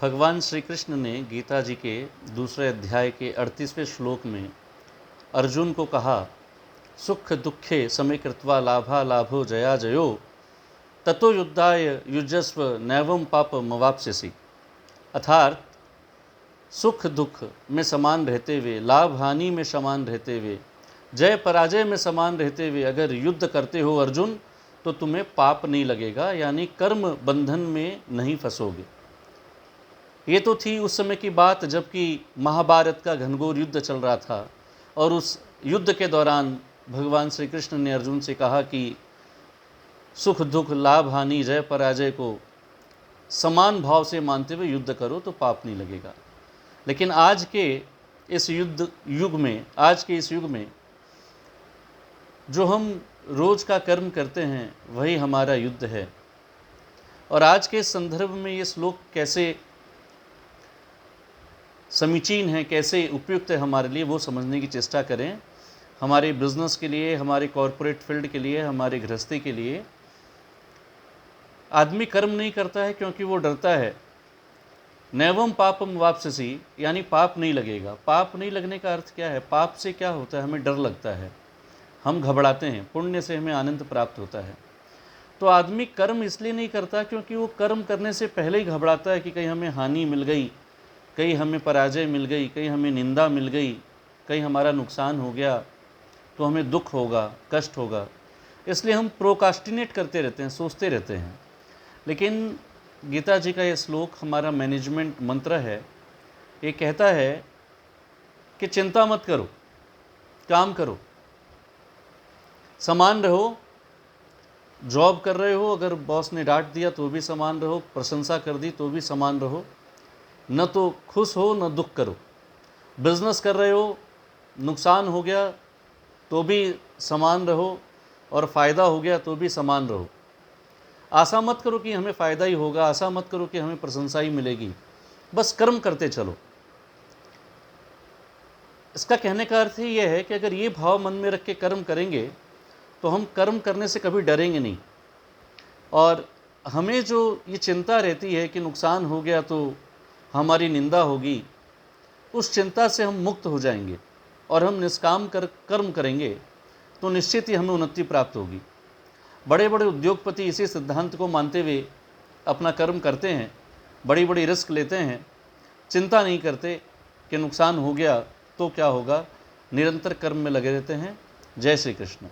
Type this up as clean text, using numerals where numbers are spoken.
भगवान श्री कृष्ण ने गीता जी के दूसरे अध्याय के 38वें श्लोक में अर्जुन को कहा, सुख दुखे समे कृत्वा लाभा लाभो जया जयो ततो युद्धाय युजस्व नैवं पापमवाप्स्यसि। अर्थात सुख दुख में समान रहते हुए, लाभ हानि में समान रहते हुए, जय पराजय में समान रहते हुए अगर युद्ध करते हो अर्जुन, तो तुम्हें पाप नहीं लगेगा, यानी कर्म बंधन में नहीं फंसोगे। ये तो थी उस समय की बात जबकि महाभारत का घनघोर युद्ध चल रहा था, और उस युद्ध के दौरान भगवान श्री कृष्ण ने अर्जुन से कहा कि सुख दुख लाभ हानि जय पराजय को समान भाव से मानते हुए युद्ध करो तो पाप नहीं लगेगा। लेकिन आज के इस युग में जो हम रोज का कर्म करते हैं वही हमारा युद्ध है। और आज के संदर्भ में ये श्लोक कैसे समीचीन है, कैसे उपयुक्त है हमारे लिए, वो समझने की चेष्टा करें। हमारे बिजनेस के लिए, हमारे कॉरपोरेट फील्ड के लिए, हमारे गृहस्थी के लिए आदमी कर्म नहीं करता है क्योंकि वो डरता है। नैवम पापम वाप्स्यसि, यानी पाप नहीं लगेगा। पाप नहीं लगने का अर्थ क्या है? पाप से क्या होता है? हमें डर लगता है, हम घबराते हैं। पुण्य से हमें आनंद प्राप्त होता है। तो आदमी कर्म इसलिए नहीं करता क्योंकि वो कर्म करने से पहले ही घबराता है कि कहीं हमें हानि मिल गई, कहीं हमें पराजय मिल गई, कहीं हमें निंदा मिल गई, कहीं हमारा नुकसान हो गया तो हमें दुख होगा, कष्ट होगा। इसलिए हम प्रोकास्टिनेट करते रहते हैं, सोचते रहते हैं। लेकिन गीता जी का ये श्लोक हमारा मैनेजमेंट मंत्र है। ये कहता है कि चिंता मत करो, काम करो, समान रहो। जॉब कर रहे हो, अगर बॉस ने डांट दिया तो भी समान रहो, प्रशंसा कर दी तो भी समान रहो। न तो खुश हो न दुख करो। बिजनेस कर रहे हो, नुकसान हो गया तो भी समान रहो, और फ़ायदा हो गया तो भी समान रहो। आशा मत करो कि हमें फ़ायदा ही होगा, आशा मत करो कि हमें प्रशंसा ही मिलेगी। बस कर्म करते चलो। इसका कहने का अर्थ ही यह है कि अगर ये भाव मन में रख के कर्म करेंगे तो हम कर्म करने से कभी डरेंगे नहीं। और हमें जो ये चिंता रहती है कि नुकसान हो गया तो हमारी निंदा होगी, उस चिंता से हम मुक्त हो जाएंगे और हम निष्काम कर्म करेंगे तो निश्चित ही हमें उन्नति प्राप्त होगी। बड़े बड़े उद्योगपति इसी सिद्धांत को मानते हुए अपना कर्म करते हैं, बड़ी बड़ी रिस्क लेते हैं, चिंता नहीं करते कि नुकसान हो गया तो क्या होगा, निरंतर कर्म में लगे रहते हैं। जय श्री कृष्ण।